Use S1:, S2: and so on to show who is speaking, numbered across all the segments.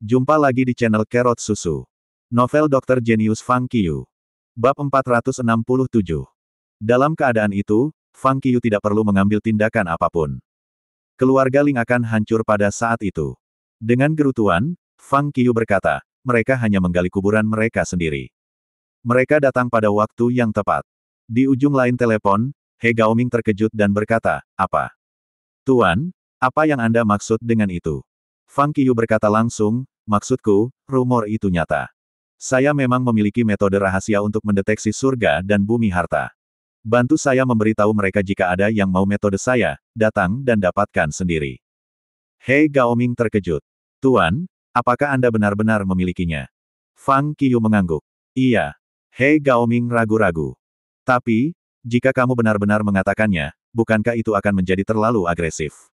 S1: Jumpa lagi di channel Kerot Susu. Novel Dr. Genius Fang Qiu. Bab 467. Dalam keadaan itu, Fang Qiu tidak perlu mengambil tindakan apapun. Keluarga Ling akan hancur pada saat itu. Dengan gerutuan, Fang Qiu berkata, mereka hanya menggali kuburan mereka sendiri. Mereka datang pada waktu yang tepat. Di ujung lain telepon, He Gaoming terkejut dan berkata, apa? Tuan, apa yang Anda maksud dengan itu? Fang Qiu berkata langsung, maksudku, rumor itu nyata. Saya memang memiliki metode rahasia untuk mendeteksi surga dan bumi harta. Bantu saya memberitahu mereka jika ada yang mau metode saya, datang dan dapatkan sendiri. He Gaoming terkejut. Tuan, apakah Anda benar-benar memilikinya? Fang Qiu mengangguk. Iya. He Gaoming ragu-ragu. Tapi, jika kamu benar-benar mengatakannya, bukankah itu akan menjadi terlalu agresif?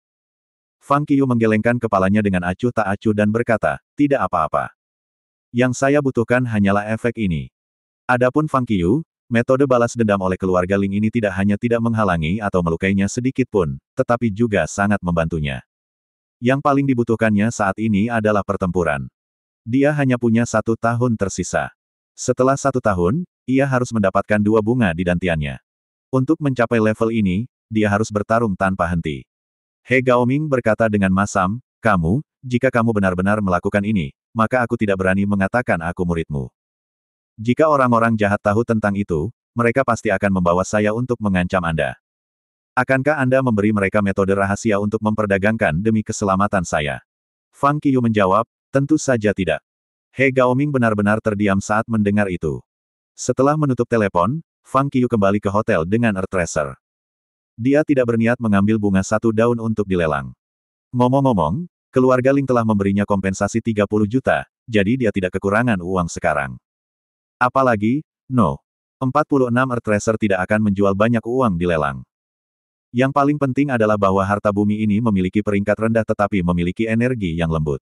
S1: Fang Qiu menggelengkan kepalanya dengan acuh tak acuh dan berkata, tidak apa-apa. Yang saya butuhkan hanyalah efek ini. Adapun Fang Qiu, metode balas dendam oleh keluarga Ling ini tidak hanya tidak menghalangi atau melukainya sedikit pun, tetapi juga sangat membantunya. Yang paling dibutuhkannya saat ini adalah pertempuran. Dia hanya punya 1 tahun tersisa. Setelah 1 tahun, ia harus mendapatkan 2 bunga di dantiannya. Untuk mencapai level ini, dia harus bertarung tanpa henti. He Gaoming berkata dengan masam, kamu, jika kamu benar-benar melakukan ini, maka aku tidak berani mengatakan aku muridmu. Jika orang-orang jahat tahu tentang itu, mereka pasti akan membawa saya untuk mengancam Anda. Akankah Anda memberi mereka metode rahasia untuk memperdagangkan demi keselamatan saya? Fang Qiu menjawab, tentu saja tidak. He Gaoming benar-benar terdiam saat mendengar itu. Setelah menutup telepon, Fang Qiu kembali ke hotel dengan Earth Tracer. Dia tidak berniat mengambil bunga 1 daun untuk dilelang. Ngomong-ngomong, keluarga Ling telah memberinya kompensasi 30 juta, jadi dia tidak kekurangan uang sekarang. Apalagi, 46 Earth Tracer tidak akan menjual banyak uang di lelang. Yang paling penting adalah bahwa harta bumi ini memiliki peringkat rendah tetapi memiliki energi yang lembut.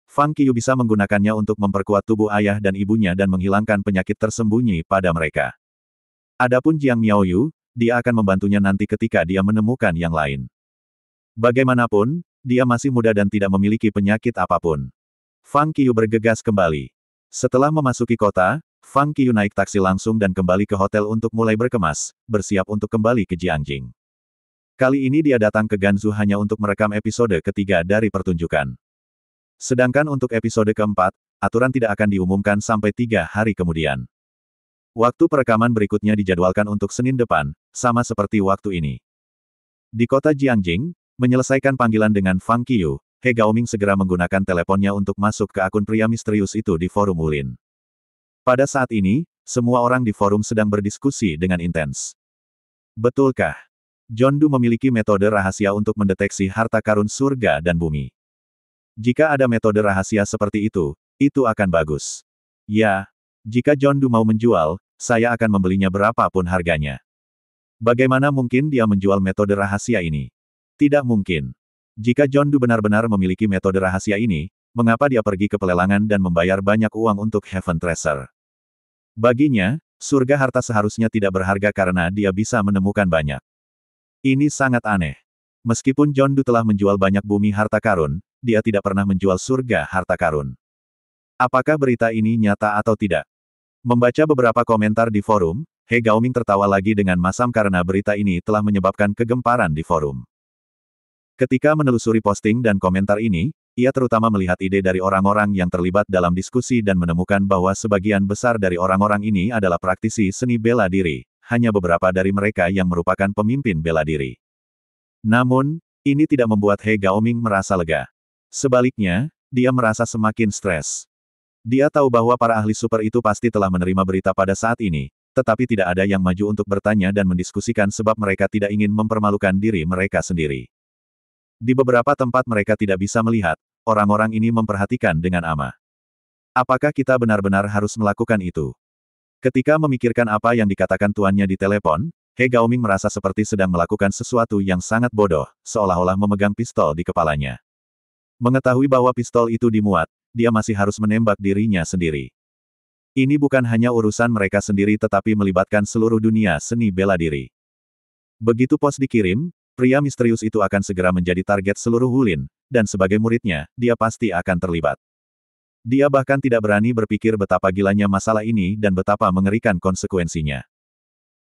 S1: Fang Qiu bisa menggunakannya untuk memperkuat tubuh ayah dan ibunya dan menghilangkan penyakit tersembunyi pada mereka. Adapun Jiang Miaoyu, dia akan membantunya nanti ketika dia menemukan yang lain. Bagaimanapun, dia masih muda dan tidak memiliki penyakit apapun. Fang Qiu bergegas kembali. Setelah memasuki kota, Fang Qiu naik taksi langsung dan kembali ke hotel untuk mulai berkemas, bersiap untuk kembali ke Jiangjing. Kali ini dia datang ke Ganzhou hanya untuk merekam episode ketiga dari pertunjukan. Sedangkan untuk episode keempat, aturan tidak akan diumumkan sampai 3 hari kemudian. Waktu perekaman berikutnya dijadwalkan untuk Senin depan, sama seperti waktu ini. Di kota Jiangjing, menyelesaikan panggilan dengan Fang Qiu, He Gaoming segera menggunakan teleponnya untuk masuk ke akun pria misterius itu di forum Wulin. Pada saat ini, semua orang di forum sedang berdiskusi dengan intens. Betulkah John Du memiliki metode rahasia untuk mendeteksi harta karun surga dan bumi? Jika ada metode rahasia seperti itu akan bagus. Ya, jika John Du mau menjual, saya akan membelinya berapapun harganya. Bagaimana mungkin dia menjual metode rahasia ini? Tidak mungkin. Jika John Du benar-benar memiliki metode rahasia ini, mengapa dia pergi ke pelelangan dan membayar banyak uang untuk Heaven Treasure? Baginya, surga harta seharusnya tidak berharga karena dia bisa menemukan banyak. Ini sangat aneh. Meskipun John Du telah menjual banyak bumi harta karun, dia tidak pernah menjual surga harta karun. Apakah berita ini nyata atau tidak? Membaca beberapa komentar di forum, He Gaoming tertawa lagi dengan masam karena berita ini telah menyebabkan kegemparan di forum. Ketika menelusuri posting dan komentar ini, ia terutama melihat ide dari orang-orang yang terlibat dalam diskusi dan menemukan bahwa sebagian besar dari orang-orang ini adalah praktisi seni bela diri, hanya beberapa dari mereka yang merupakan pemimpin bela diri. Namun, ini tidak membuat He Gaoming merasa lega. Sebaliknya, dia merasa semakin stres. Dia tahu bahwa para ahli super itu pasti telah menerima berita pada saat ini, tetapi tidak ada yang maju untuk bertanya dan mendiskusikan sebab mereka tidak ingin mempermalukan diri mereka sendiri. Di beberapa tempat mereka tidak bisa melihat, orang-orang ini memperhatikan dengan amah. Apakah kita benar-benar harus melakukan itu? Ketika memikirkan apa yang dikatakan tuannya di telepon, He Gaoming merasa seperti sedang melakukan sesuatu yang sangat bodoh, seolah-olah memegang pistol di kepalanya. Mengetahui bahwa pistol itu dimuat, dia masih harus menembak dirinya sendiri. Ini bukan hanya urusan mereka sendiri tetapi melibatkan seluruh dunia seni bela diri. Begitu pos dikirim, pria misterius itu akan segera menjadi target seluruh Wulin, dan sebagai muridnya, dia pasti akan terlibat. Dia bahkan tidak berani berpikir betapa gilanya masalah ini dan betapa mengerikan konsekuensinya.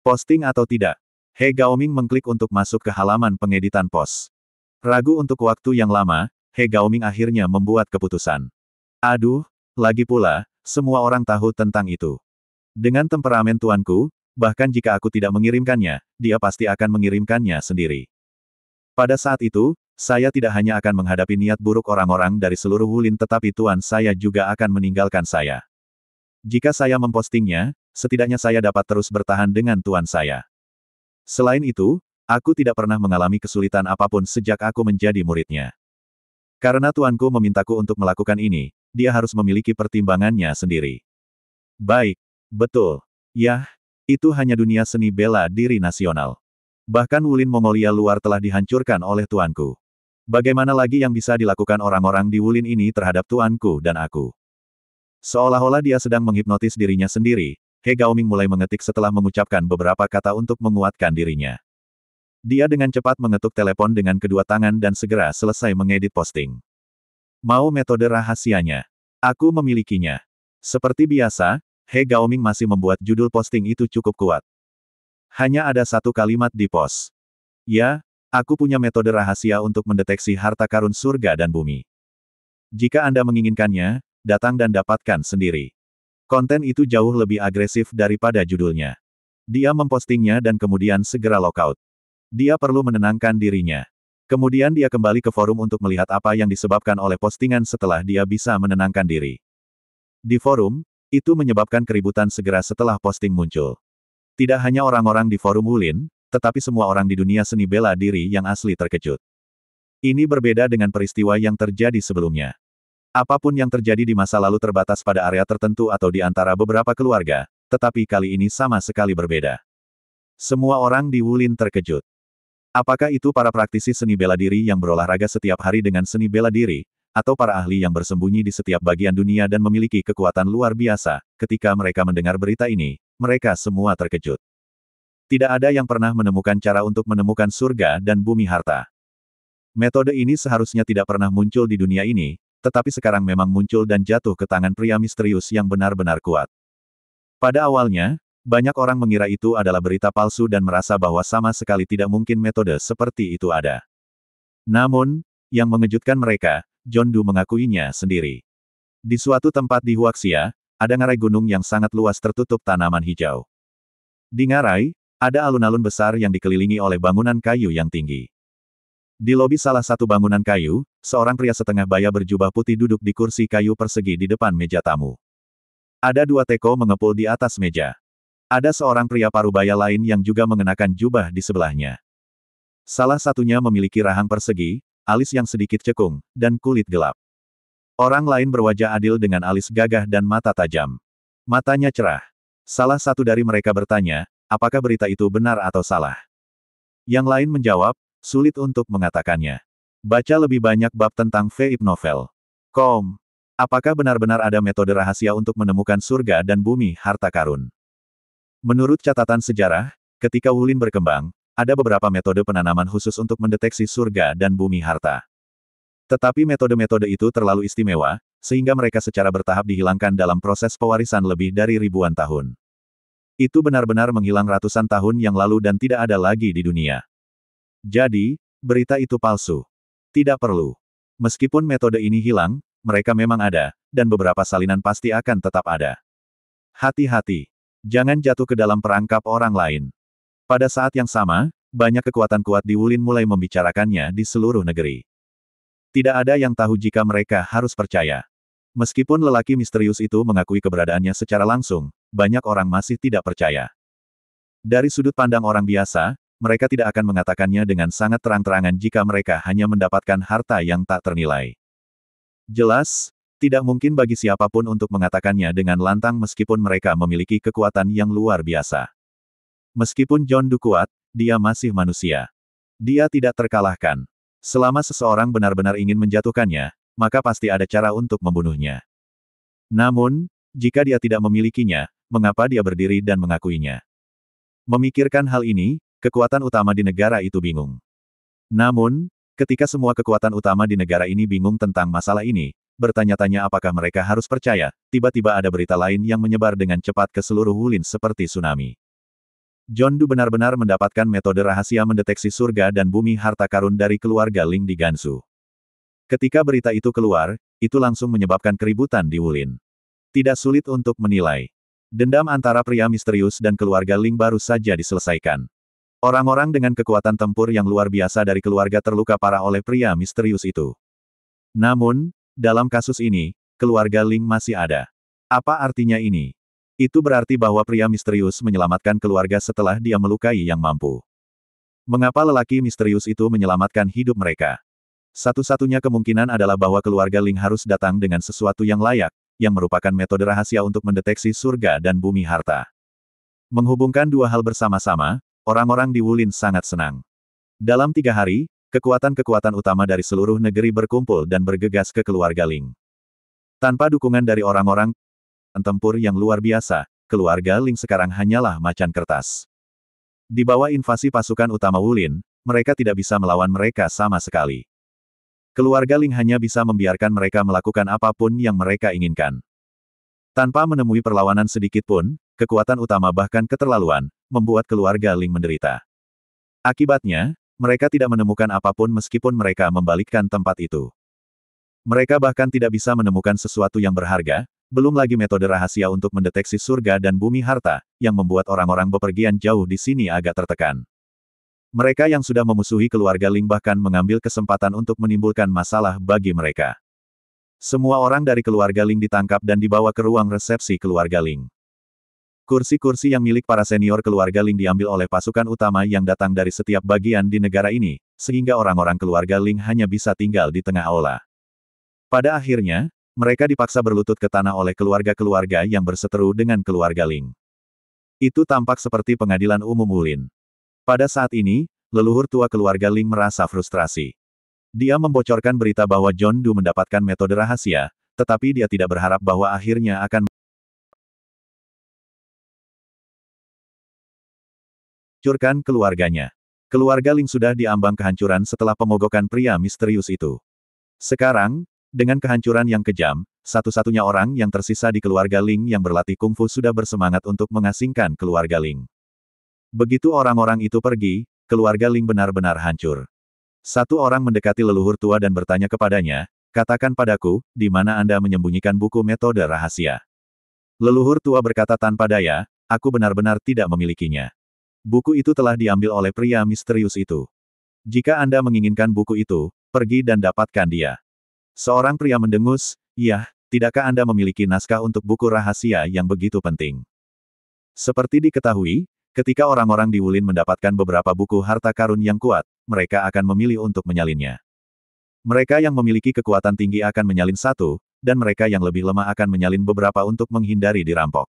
S1: Posting atau tidak? He Gaoming mengklik untuk masuk ke halaman pengeditan pos. Ragu untuk waktu yang lama, He Gaoming akhirnya membuat keputusan. Aduh, lagi pula, semua orang tahu tentang itu. Dengan temperamen tuanku, bahkan jika aku tidak mengirimkannya, dia pasti akan mengirimkannya sendiri. Pada saat itu, saya tidak hanya akan menghadapi niat buruk orang-orang dari seluruh Wulin tetapi tuan saya juga akan meninggalkan saya. Jika saya mempostingnya, setidaknya saya dapat terus bertahan dengan tuan saya. Selain itu, aku tidak pernah mengalami kesulitan apapun sejak aku menjadi muridnya. Karena tuanku memintaku untuk melakukan ini, dia harus memiliki pertimbangannya sendiri. Baik, betul. Yah, itu hanya dunia seni bela diri nasional. Bahkan Wulin Mongolia luar telah dihancurkan oleh tuanku. Bagaimana lagi yang bisa dilakukan orang-orang di Wulin ini terhadap tuanku dan aku? Seolah-olah dia sedang menghipnotis dirinya sendiri, He Gaoming mulai mengetik setelah mengucapkan beberapa kata untuk menguatkan dirinya. Dia dengan cepat mengetuk telepon dengan kedua tangan dan segera selesai mengedit posting. Mau metode rahasianya? Aku memilikinya. Seperti biasa, He Gaoming masih membuat judul posting itu cukup kuat. Hanya ada satu kalimat di pos. Ya, aku punya metode rahasia untuk mendeteksi harta karun surga dan bumi. Jika Anda menginginkannya, datang dan dapatkan sendiri. Konten itu jauh lebih agresif daripada judulnya. Dia mempostingnya dan kemudian segera lockout. Dia perlu menenangkan dirinya. Kemudian dia kembali ke forum untuk melihat apa yang disebabkan oleh postingan setelah dia bisa menenangkan diri. Di forum, itu menyebabkan keributan segera setelah posting muncul. Tidak hanya orang-orang di forum Wulin, tetapi semua orang di dunia seni bela diri yang asli terkejut. Ini berbeda dengan peristiwa yang terjadi sebelumnya. Apapun yang terjadi di masa lalu terbatas pada area tertentu atau di antara beberapa keluarga, tetapi kali ini sama sekali berbeda. Semua orang di Wulin terkejut. Apakah itu para praktisi seni bela diri yang berolahraga setiap hari dengan seni bela diri, atau para ahli yang bersembunyi di setiap bagian dunia dan memiliki kekuatan luar biasa? Ketika mereka mendengar berita ini, mereka semua terkejut. Tidak ada yang pernah menemukan cara untuk menemukan surga dan bumi harta. Metode ini seharusnya tidak pernah muncul di dunia ini, tetapi sekarang memang muncul dan jatuh ke tangan pria misterius yang benar-benar kuat. Pada awalnya, banyak orang mengira itu adalah berita palsu dan merasa bahwa sama sekali tidak mungkin metode seperti itu ada. Namun, yang mengejutkan mereka, John Doe mengakuinya sendiri. Di suatu tempat di Huaxia, ada ngarai gunung yang sangat luas tertutup tanaman hijau. Di ngarai, ada alun-alun besar yang dikelilingi oleh bangunan kayu yang tinggi. Di lobi salah satu bangunan kayu, seorang pria setengah baya berjubah putih duduk di kursi kayu persegi di depan meja tamu. Ada dua teko mengepul di atas meja. Ada seorang pria parubaya lain yang juga mengenakan jubah di sebelahnya. Salah satunya memiliki rahang persegi, alis yang sedikit cekung, dan kulit gelap. Orang lain berwajah adil dengan alis gagah dan mata tajam. Matanya cerah. Salah satu dari mereka bertanya, apakah berita itu benar atau salah? Yang lain menjawab, sulit untuk mengatakannya. Baca lebih banyak bab tentang Veip Novel. Apakah benar-benar ada metode rahasia untuk menemukan surga dan bumi harta karun? Menurut catatan sejarah, ketika Wulin berkembang, ada beberapa metode penanaman khusus untuk mendeteksi surga dan bumi harta. Tetapi metode-metode itu terlalu istimewa, sehingga mereka secara bertahap dihilangkan dalam proses pewarisan lebih dari ribuan tahun. Itu benar-benar menghilang ratusan tahun yang lalu dan tidak ada lagi di dunia. Jadi, berita itu palsu. Tidak perlu. Meskipun metode ini hilang, mereka memang ada, dan beberapa salinan pasti akan tetap ada. Hati-hati. Jangan jatuh ke dalam perangkap orang lain. Pada saat yang sama, banyak kekuatan kuat di Wulin mulai membicarakannya di seluruh negeri. Tidak ada yang tahu jika mereka harus percaya. Meskipun lelaki misterius itu mengakui keberadaannya secara langsung, banyak orang masih tidak percaya. Dari sudut pandang orang biasa, mereka tidak akan mengatakannya dengan sangat terang-terangan jika mereka hanya mendapatkan harta yang tak ternilai. Jelas, tidak mungkin bagi siapapun untuk mengatakannya dengan lantang meskipun mereka memiliki kekuatan yang luar biasa. Meskipun John Doe kuat, dia masih manusia. Dia tidak terkalahkan. Selama seseorang benar-benar ingin menjatuhkannya, maka pasti ada cara untuk membunuhnya. Namun, jika dia tidak memilikinya, mengapa dia berdiri dan mengakuinya? Memikirkan hal ini, kekuatan utama di negara itu bingung. Namun, ketika semua kekuatan utama di negara ini bingung tentang masalah ini, bertanya-tanya apakah mereka harus percaya. Tiba-tiba ada berita lain yang menyebar dengan cepat ke seluruh Wulin seperti tsunami. John Doe benar-benar mendapatkan metode rahasia mendeteksi surga dan bumi harta karun dari keluarga Ling di Gansu. Ketika berita itu keluar, itu langsung menyebabkan keributan di Wulin. Tidak sulit untuk menilai. Dendam antara pria misterius dan keluarga Ling baru saja diselesaikan. Orang-orang dengan kekuatan tempur yang luar biasa dari keluarga terluka parah oleh pria misterius itu. Namun, dalam kasus ini, keluarga Ling masih ada. Apa artinya ini? Itu berarti bahwa pria misterius menyelamatkan keluarga setelah dia melukai yang mampu. Mengapa lelaki misterius itu menyelamatkan hidup mereka? Satu-satunya kemungkinan adalah bahwa keluarga Ling harus datang dengan sesuatu yang layak, yang merupakan metode rahasia untuk mendeteksi surga dan bumi harta. Menghubungkan dua hal bersama-sama, orang-orang di Wulin sangat senang. Dalam 3 hari, kekuatan-kekuatan utama dari seluruh negeri berkumpul dan bergegas ke keluarga Ling. Tanpa dukungan dari orang-orang tempur yang luar biasa, keluarga Ling sekarang hanyalah macan kertas. Di bawah invasi pasukan utama Wulin, mereka tidak bisa melawan mereka sama sekali. Keluarga Ling hanya bisa membiarkan mereka melakukan apapun yang mereka inginkan. Tanpa menemui perlawanan sedikit pun, kekuatan utama bahkan keterlaluan, membuat keluarga Ling menderita. Akibatnya, mereka tidak menemukan apapun meskipun mereka membalikkan tempat itu. Mereka bahkan tidak bisa menemukan sesuatu yang berharga, belum lagi metode rahasia untuk mendeteksi surga dan bumi harta, yang membuat orang-orang bepergian jauh di sini agak tertekan. Mereka yang sudah memusuhi keluarga Ling bahkan mengambil kesempatan untuk menimbulkan masalah bagi mereka. Semua orang dari keluarga Ling ditangkap dan dibawa ke ruang resepsi keluarga Ling. Kursi-kursi yang milik para senior keluarga Ling diambil oleh pasukan utama yang datang dari setiap bagian di negara ini, sehingga orang-orang keluarga Ling hanya bisa tinggal di tengah aula. Pada akhirnya, mereka dipaksa berlutut ke tanah oleh keluarga-keluarga yang berseteru dengan keluarga Ling. Itu tampak seperti pengadilan umum Wulin. Pada saat ini, leluhur tua keluarga Ling merasa frustrasi. Dia membocorkan berita bahwa John Doe mendapatkan metode rahasia, tetapi dia tidak berharap bahwa akhirnya akan hancurkan keluarganya. Keluarga Ling sudah diambang kehancuran setelah pemogokan pria misterius itu. Sekarang, dengan kehancuran yang kejam, satu-satunya orang yang tersisa di keluarga Ling yang berlatih kungfu sudah bersemangat untuk mengasingkan keluarga Ling. Begitu orang-orang itu pergi, keluarga Ling benar-benar hancur. Satu orang mendekati leluhur tua dan bertanya kepadanya, "Katakan padaku, di mana Anda menyembunyikan buku metode rahasia?" Leluhur tua berkata tanpa daya, "Aku benar-benar tidak memilikinya. Buku itu telah diambil oleh pria misterius itu. Jika Anda menginginkan buku itu, pergi dan dapatkan dia." Seorang pria mendengus, "Iya, tidakkah Anda memiliki naskah untuk buku rahasia yang begitu penting?" Seperti diketahui, ketika orang-orang di Wulin mendapatkan beberapa buku harta karun yang kuat, mereka akan memilih untuk menyalinnya. Mereka yang memiliki kekuatan tinggi akan menyalin satu, dan mereka yang lebih lemah akan menyalin beberapa untuk menghindari dirampok.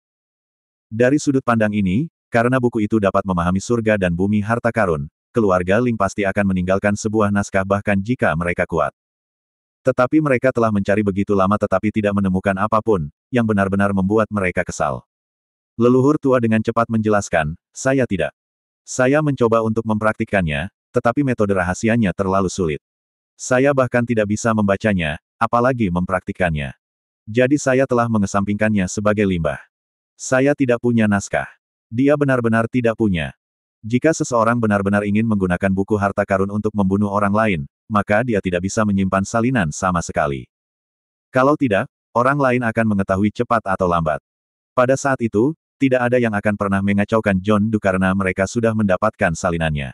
S1: Dari sudut pandang ini, karena buku itu dapat memahami surga dan bumi harta karun, keluarga Ling pasti akan meninggalkan sebuah naskah bahkan jika mereka kuat. Tetapi mereka telah mencari begitu lama tetapi tidak menemukan apapun, yang benar-benar membuat mereka kesal. Leluhur tua dengan cepat menjelaskan, "Saya tidak. Saya mencoba untuk mempraktikkannya, tetapi metode rahasianya terlalu sulit. Saya bahkan tidak bisa membacanya, apalagi mempraktikkannya. Jadi saya telah mengesampingkannya sebagai limbah. Saya tidak punya naskah." Dia benar-benar tidak punya. Jika seseorang benar-benar ingin menggunakan buku harta karun untuk membunuh orang lain, maka dia tidak bisa menyimpan salinan sama sekali. Kalau tidak, orang lain akan mengetahui cepat atau lambat. Pada saat itu, tidak ada yang akan pernah mengacaukan John Doe karena mereka sudah mendapatkan salinannya.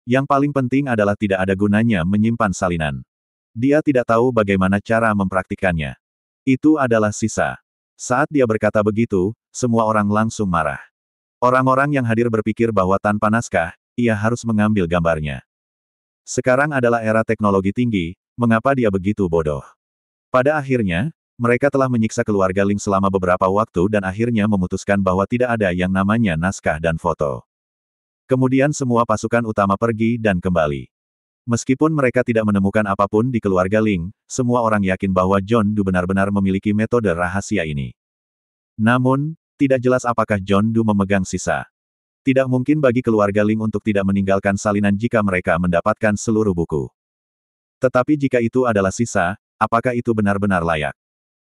S1: Yang paling penting adalah tidak ada gunanya menyimpan salinan. Dia tidak tahu bagaimana cara mempraktikkannya. Itu adalah sisa. Saat dia berkata begitu, semua orang langsung marah. Orang-orang yang hadir berpikir bahwa tanpa naskah, ia harus mengambil gambarnya. Sekarang adalah era teknologi tinggi, mengapa dia begitu bodoh? Pada akhirnya, mereka telah menyiksa keluarga Ling selama beberapa waktu dan akhirnya memutuskan bahwa tidak ada yang namanya naskah dan foto. Kemudian semua pasukan utama pergi dan kembali. Meskipun mereka tidak menemukan apapun di keluarga Ling, semua orang yakin bahwa John Doe benar-benar memiliki metode rahasia ini. Namun, tidak jelas apakah John Doe memegang sisa. Tidak mungkin bagi keluarga Ling untuk tidak meninggalkan salinan jika mereka mendapatkan seluruh buku. Tetapi jika itu adalah sisa, apakah itu benar-benar layak?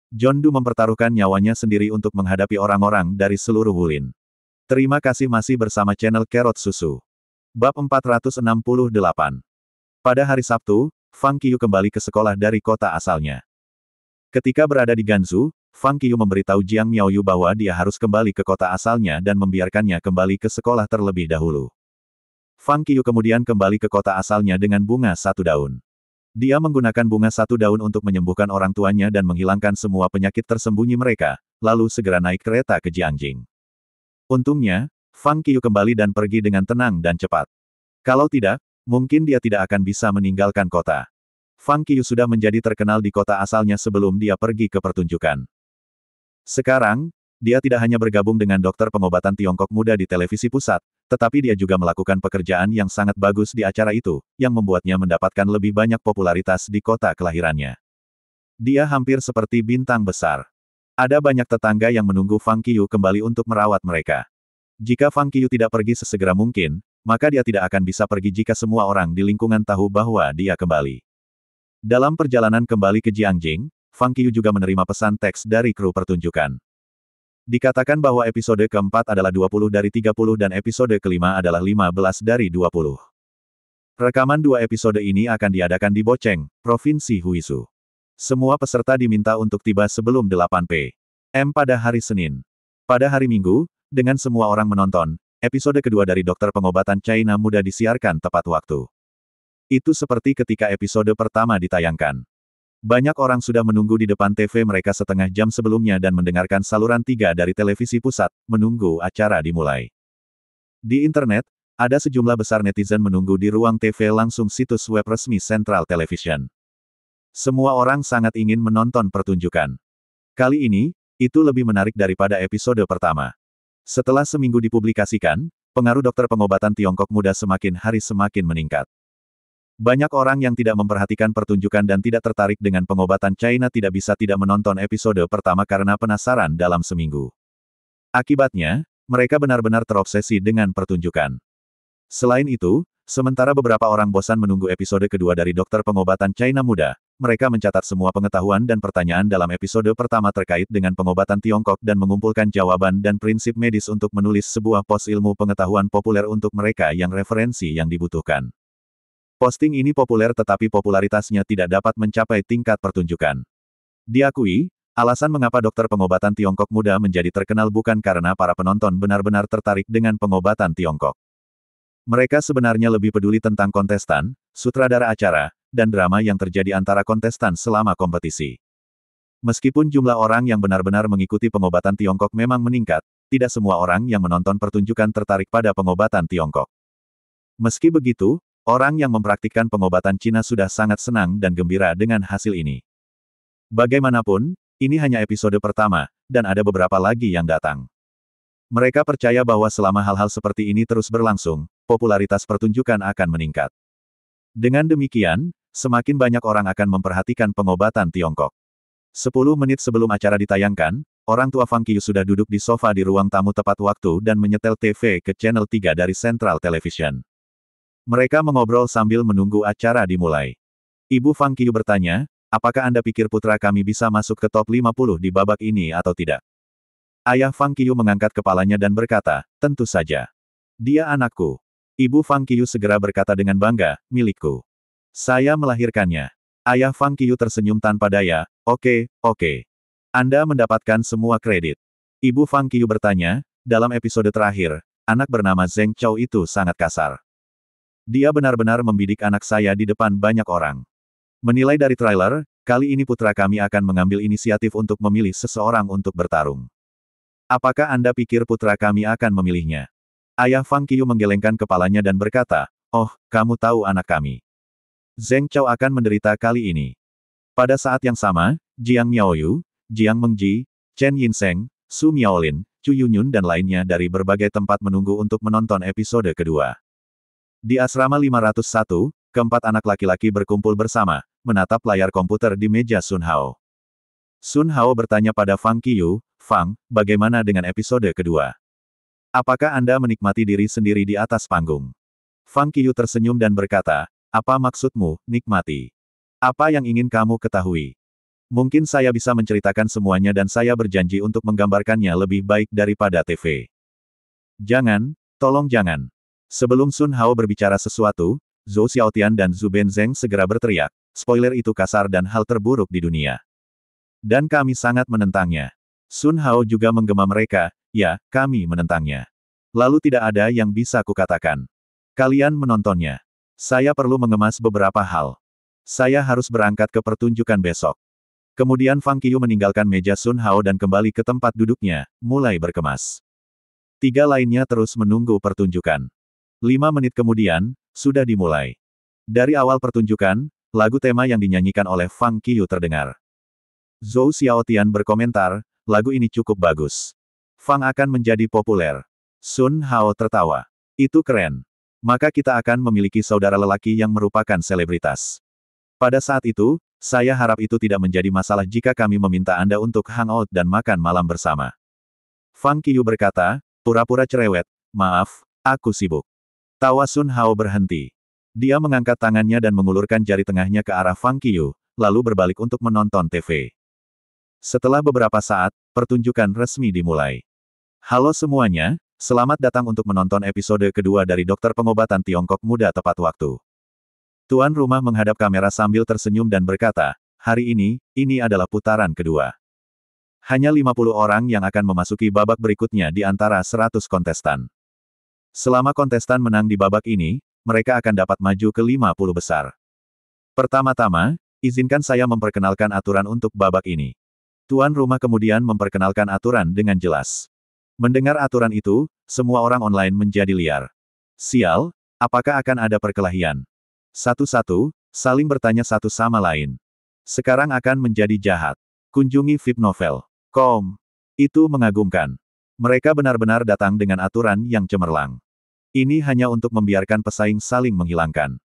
S1: John Doe mempertaruhkan nyawanya sendiri untuk menghadapi orang-orang dari seluruh Wulin. Terima kasih masih bersama channel Carrot Susu. Bab 468. Pada hari Sabtu, Fang Qiu kembali ke sekolah dari kota asalnya. Ketika berada di Ganzhou, Fang Qiu memberitahu Jiang Miaoyu bahwa dia harus kembali ke kota asalnya dan membiarkannya kembali ke sekolah terlebih dahulu. Fang Qiu kemudian kembali ke kota asalnya dengan bunga satu daun. Dia menggunakan bunga satu daun untuk menyembuhkan orang tuanya dan menghilangkan semua penyakit tersembunyi mereka, lalu segera naik kereta ke Jiangjing. Untungnya, Fang Qiu kembali dan pergi dengan tenang dan cepat. Kalau tidak, mungkin dia tidak akan bisa meninggalkan kota. Fang Qiu sudah menjadi terkenal di kota asalnya sebelum dia pergi ke pertunjukan. Sekarang, dia tidak hanya bergabung dengan dokter pengobatan Tiongkok muda di televisi pusat, tetapi dia juga melakukan pekerjaan yang sangat bagus di acara itu, yang membuatnya mendapatkan lebih banyak popularitas di kota kelahirannya. Dia hampir seperti bintang besar. Ada banyak tetangga yang menunggu Fang Qiu kembali untuk merawat mereka. Jika Fang Qiu tidak pergi sesegera mungkin, maka dia tidak akan bisa pergi jika semua orang di lingkungan tahu bahwa dia kembali. Dalam perjalanan kembali ke Jiangjing, Fang Qiu juga menerima pesan teks dari kru pertunjukan. Dikatakan bahwa episode keempat adalah 20 dari 30 dan episode kelima adalah 15 dari 20. Rekaman dua episode ini akan diadakan di Bocheng, Provinsi Huisu. Semua peserta diminta untuk tiba sebelum 8 p.m. pada hari Senin. Pada hari Minggu, dengan semua orang menonton, episode kedua dari Dokter Pengobatan China Muda disiarkan tepat waktu. Itu seperti ketika episode pertama ditayangkan. Banyak orang sudah menunggu di depan TV mereka setengah jam sebelumnya dan mendengarkan saluran 3 dari televisi pusat, menunggu acara dimulai. Di internet, ada sejumlah besar netizen menunggu di ruang TV langsung situs web resmi Central Television. Semua orang sangat ingin menonton pertunjukan. Kali ini, itu lebih menarik daripada episode pertama. Setelah seminggu dipublikasikan, pengaruh dokter pengobatan Tiongkok muda semakin hari semakin meningkat. Banyak orang yang tidak memperhatikan pertunjukan dan tidak tertarik dengan pengobatan China tidak bisa tidak menonton episode pertama karena penasaran dalam seminggu. Akibatnya, mereka benar-benar terobsesi dengan pertunjukan. Selain itu, sementara beberapa orang bosan menunggu episode kedua dari Dokter Pengobatan China Muda, mereka mencatat semua pengetahuan dan pertanyaan dalam episode pertama terkait dengan pengobatan Tiongkok dan mengumpulkan jawaban dan prinsip medis untuk menulis sebuah pos ilmu pengetahuan populer untuk mereka yang referensi yang dibutuhkan. Posting ini populer tetapi popularitasnya tidak dapat mencapai tingkat pertunjukan. Diakui, alasan mengapa dokter pengobatan Tiongkok muda menjadi terkenal bukan karena para penonton benar-benar tertarik dengan pengobatan Tiongkok. Mereka sebenarnya lebih peduli tentang kontestan, sutradara acara, dan drama yang terjadi antara kontestan selama kompetisi. Meskipun jumlah orang yang benar-benar mengikuti pengobatan Tiongkok memang meningkat, tidak semua orang yang menonton pertunjukan tertarik pada pengobatan Tiongkok. Meski begitu, orang yang mempraktikkan pengobatan Cina sudah sangat senang dan gembira dengan hasil ini. Bagaimanapun, ini hanya episode pertama, dan ada beberapa lagi yang datang. Mereka percaya bahwa selama hal-hal seperti ini terus berlangsung, popularitas pertunjukan akan meningkat. Dengan demikian, semakin banyak orang akan memperhatikan pengobatan Tiongkok. 10 menit sebelum acara ditayangkan, orang tua Fang Qiu sudah duduk di sofa di ruang tamu tepat waktu dan menyetel TV ke channel 3 dari Central Television. Mereka mengobrol sambil menunggu acara dimulai. Ibu Fang Qiu bertanya, apakah Anda pikir putra kami bisa masuk ke top 50 di babak ini atau tidak? Ayah Fang Qiu mengangkat kepalanya dan berkata, tentu saja. Dia anakku. Ibu Fang Qiu segera berkata dengan bangga, milikku. Saya melahirkannya. Ayah Fang Qiu tersenyum tanpa daya, oke. Anda mendapatkan semua kredit. Ibu Fang Qiu bertanya, dalam episode terakhir, anak bernama Zheng Chao itu sangat kasar. Dia benar-benar membidik anak saya di depan banyak orang. Menilai dari trailer, kali ini putra kami akan mengambil inisiatif untuk memilih seseorang untuk bertarung. Apakah Anda pikir putra kami akan memilihnya? Ayah Fang Qiu menggelengkan kepalanya dan berkata, oh, kamu tahu anak kami. Zheng Chao akan menderita kali ini. Pada saat yang sama, Jiang Miaoyu, Jiang Mengji, Chen Yinseng, Su Miaolin, Chu Yunyun dan lainnya dari berbagai tempat menunggu untuk menonton episode kedua. Di asrama 501, keempat anak laki-laki berkumpul bersama, menatap layar komputer di meja Sun Hao. Sun Hao bertanya pada Fang Qiu, Fang, bagaimana dengan episode kedua? Apakah Anda menikmati diri sendiri di atas panggung? Fang Qiu tersenyum dan berkata, apa maksudmu, nikmati? Apa yang ingin kamu ketahui? Mungkin saya bisa menceritakan semuanya dan saya berjanji untuk menggambarkannya lebih baik daripada TV. Jangan, tolong jangan. Sebelum Sun Hao berbicara sesuatu, Zhou Xiaotian dan Zhu Benzeng segera berteriak, spoiler itu kasar dan hal terburuk di dunia. Dan kami sangat menentangnya. Sun Hao juga menggema mereka, ya, kami menentangnya. Lalu tidak ada yang bisa kukatakan. Kalian menontonnya. Saya perlu mengemas beberapa hal. Saya harus berangkat ke pertunjukan besok. Kemudian Fang Qiyu meninggalkan meja Sun Hao dan kembali ke tempat duduknya, mulai berkemas. 3 lainnya terus menunggu pertunjukan. 5 menit kemudian, sudah dimulai. Dari awal pertunjukan, lagu tema yang dinyanyikan oleh Fang Qiyu terdengar. Zhou Xiaotian berkomentar, lagu ini cukup bagus. Fang akan menjadi populer. Sun Hao tertawa. Itu keren. Maka kita akan memiliki saudara lelaki yang merupakan selebritas. Pada saat itu, saya harap itu tidak menjadi masalah jika kami meminta Anda untuk hangout dan makan malam bersama. Fang Qiyu berkata, pura-pura cerewet, maaf, aku sibuk. Tawa Sun Hao berhenti. Dia mengangkat tangannya dan mengulurkan jari tengahnya ke arah Fang Qiyu, lalu berbalik untuk menonton TV. Setelah beberapa saat, pertunjukan resmi dimulai. Halo semuanya, selamat datang untuk menonton episode kedua dari Dokter Pengobatan Tiongkok Muda Tepat Waktu. Tuan rumah menghadap kamera sambil tersenyum dan berkata, hari ini adalah putaran kedua. Hanya 50 orang yang akan memasuki babak berikutnya di antara 100 kontestan. Selama kontestan menang di babak ini, mereka akan dapat maju ke 50 besar. Pertama-tama, izinkan saya memperkenalkan aturan untuk babak ini. Tuan rumah kemudian memperkenalkan aturan dengan jelas. Mendengar aturan itu, semua orang online menjadi liar. Sial, apakah akan ada perkelahian? Satu-satu, saling bertanya satu sama lain. Sekarang akan menjadi jahat. Kunjungi vipnovel.com. Itu mengagumkan. Mereka benar-benar datang dengan aturan yang cemerlang. Ini hanya untuk membiarkan pesaing saling menghilangkan.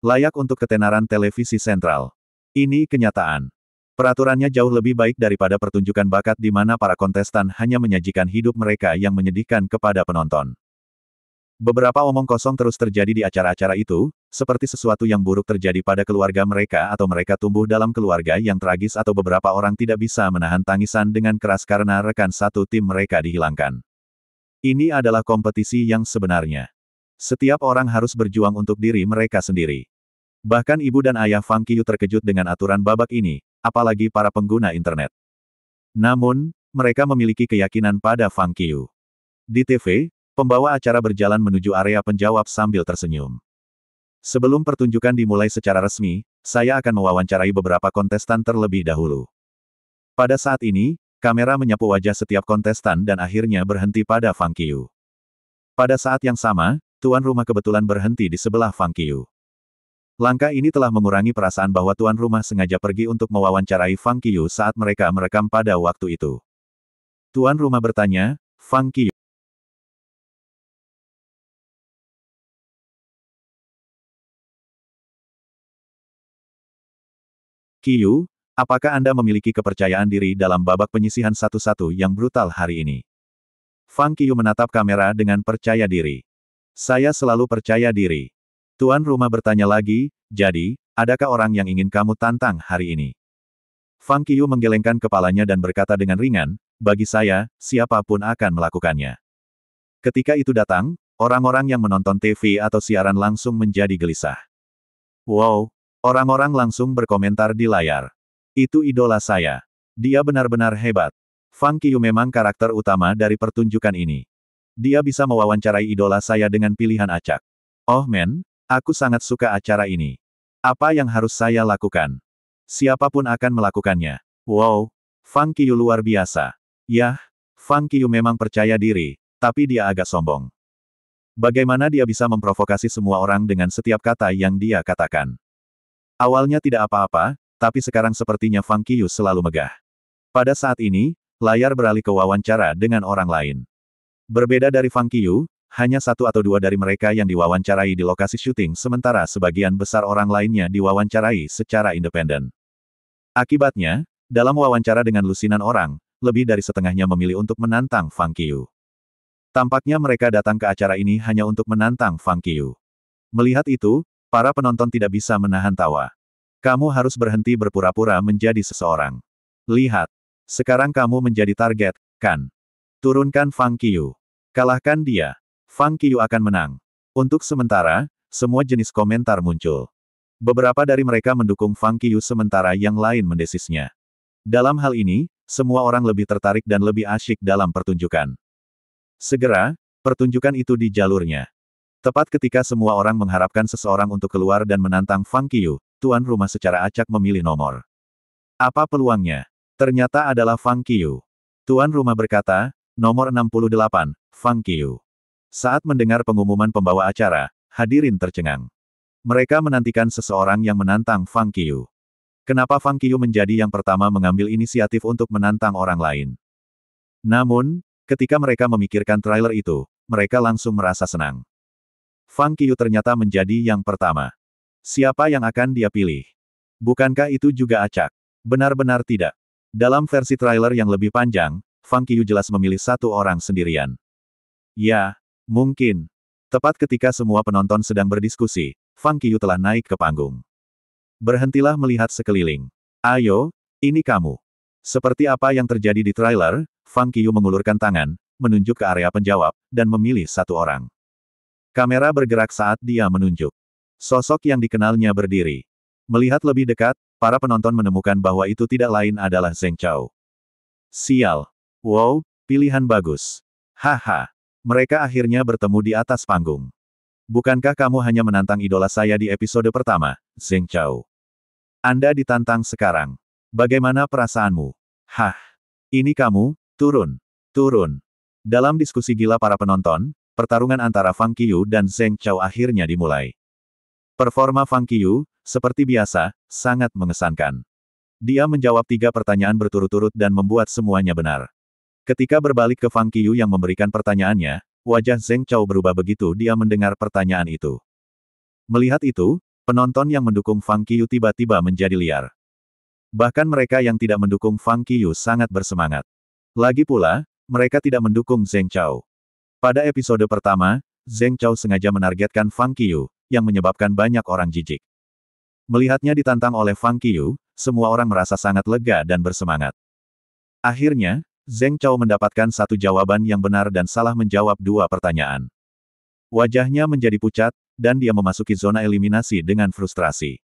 S1: Layak untuk ketenaran televisi sentral. Ini kenyataan. Peraturannya jauh lebih baik daripada pertunjukan bakat di mana para kontestan hanya menyajikan hidup mereka yang menyedihkan kepada penonton. Beberapa omong kosong terus terjadi di acara-acara itu, seperti sesuatu yang buruk terjadi pada keluarga mereka atau mereka tumbuh dalam keluarga yang tragis atau beberapa orang tidak bisa menahan tangisan dengan keras karena rekan satu tim mereka dihilangkan. Ini adalah kompetisi yang sebenarnya. Setiap orang harus berjuang untuk diri mereka sendiri. Bahkan ibu dan ayah Fang Qiyu terkejut dengan aturan babak ini, apalagi para pengguna internet. Namun, mereka memiliki keyakinan pada Fang Qiyu. Di TV, pembawa acara berjalan menuju area penjawab sambil tersenyum. Sebelum pertunjukan dimulai secara resmi, saya akan mewawancarai beberapa kontestan terlebih dahulu. Pada saat ini, kamera menyapu wajah setiap kontestan dan akhirnya berhenti pada Fang Qiyu. Pada saat yang sama, tuan rumah kebetulan berhenti di sebelah Fang Qiyu. Langkah ini telah mengurangi perasaan bahwa tuan rumah sengaja pergi untuk mewawancarai Fang Qiyu saat mereka merekam pada waktu itu. Tuan rumah bertanya, Fang Qiyu. Qiyu, apakah Anda memiliki kepercayaan diri dalam babak penyisihan satu-satu yang brutal hari ini? Fang Qiyu menatap kamera dengan percaya diri. Saya selalu percaya diri. Tuan rumah bertanya lagi, jadi, adakah orang yang ingin kamu tantang hari ini? Fang Qiyu menggelengkan kepalanya dan berkata dengan ringan, bagi saya, siapapun akan melakukannya. Ketika itu datang, orang-orang yang menonton TV atau siaran langsung menjadi gelisah. Wow! Orang-orang langsung berkomentar di layar. Itu idola saya. Dia benar-benar hebat. Fang Qiyu memang karakter utama dari pertunjukan ini. Dia bisa mewawancarai idola saya dengan pilihan acak. Oh men, aku sangat suka acara ini. Apa yang harus saya lakukan? Siapapun akan melakukannya. Wow, Fang Qiyu luar biasa. Yah, Fang Qiyu memang percaya diri, tapi dia agak sombong. Bagaimana dia bisa memprovokasi semua orang dengan setiap kata yang dia katakan? Awalnya tidak apa-apa, tapi sekarang sepertinya Fang Qiyu selalu megah. Pada saat ini, layar beralih ke wawancara dengan orang lain. Berbeda dari Fang Qiyu, hanya satu atau dua dari mereka yang diwawancarai di lokasi syuting sementara sebagian besar orang lainnya diwawancarai secara independen. Akibatnya, dalam wawancara dengan lusinan orang, lebih dari setengahnya memilih untuk menantang Fang Qiyu. Tampaknya mereka datang ke acara ini hanya untuk menantang Fang Qiyu. Melihat itu, para penonton tidak bisa menahan tawa. Kamu harus berhenti berpura-pura menjadi seseorang. Lihat. Sekarang kamu menjadi target, kan? Turunkan Fang Qiu. Kalahkan dia. Fang Qiu akan menang. Untuk sementara, semua jenis komentar muncul. Beberapa dari mereka mendukung Fang Qiu sementara yang lain mendesisnya. Dalam hal ini, semua orang lebih tertarik dan lebih asyik dalam pertunjukan. Segera, pertunjukan itu di jalurnya. Tepat ketika semua orang mengharapkan seseorang untuk keluar dan menantang Fang Qiu, tuan rumah secara acak memilih nomor. Apa peluangnya? Ternyata adalah Fang Qiu. Tuan rumah berkata, nomor 68, Fang Qiu. Saat mendengar pengumuman pembawa acara, hadirin tercengang. Mereka menantikan seseorang yang menantang Fang Qiu. Kenapa Fang Qiu menjadi yang pertama mengambil inisiatif untuk menantang orang lain? Namun, ketika mereka memikirkan trailer itu, mereka langsung merasa senang. Fang Qiu ternyata menjadi yang pertama. Siapa yang akan dia pilih? Bukankah itu juga acak? Benar-benar tidak. Dalam versi trailer yang lebih panjang, Fang Qiu jelas memilih satu orang sendirian. Ya, mungkin. Tepat ketika semua penonton sedang berdiskusi, Fang Qiu telah naik ke panggung. Berhentilah melihat sekeliling. Ayo, ini kamu. Seperti apa yang terjadi di trailer, Fang Qiu mengulurkan tangan, menunjuk ke area penjawab, dan memilih satu orang. Kamera bergerak saat dia menunjuk. Sosok yang dikenalnya berdiri. Melihat lebih dekat, para penonton menemukan bahwa itu tidak lain adalah Zheng Chao. Sial. Wow, pilihan bagus. Haha. Mereka akhirnya bertemu di atas panggung. Bukankah kamu hanya menantang idola saya di episode pertama, Zheng Chao? Anda ditantang sekarang. Bagaimana perasaanmu? Hah. Ini kamu, turun. Turun. Dalam diskusi gila para penonton, pertarungan antara Fang Qiu dan Zheng Chao akhirnya dimulai. Performa Fang Qiu, seperti biasa, sangat mengesankan. Dia menjawab 3 pertanyaan berturut-turut dan membuat semuanya benar. Ketika berbalik ke Fang Qiu yang memberikan pertanyaannya, wajah Zheng Chao berubah begitu dia mendengar pertanyaan itu. Melihat itu, penonton yang mendukung Fang Qiu tiba-tiba menjadi liar. Bahkan mereka yang tidak mendukung Fang Qiu sangat bersemangat. Lagi pula, mereka tidak mendukung Zheng Chao. Pada episode pertama, Zheng Chao sengaja menargetkan Fang Qiu, yang menyebabkan banyak orang jijik. Melihatnya ditantang oleh Fang Qiu, semua orang merasa sangat lega dan bersemangat. Akhirnya, Zheng Chao mendapatkan satu jawaban yang benar dan salah menjawab 2 pertanyaan. Wajahnya menjadi pucat, dan dia memasuki zona eliminasi dengan frustrasi.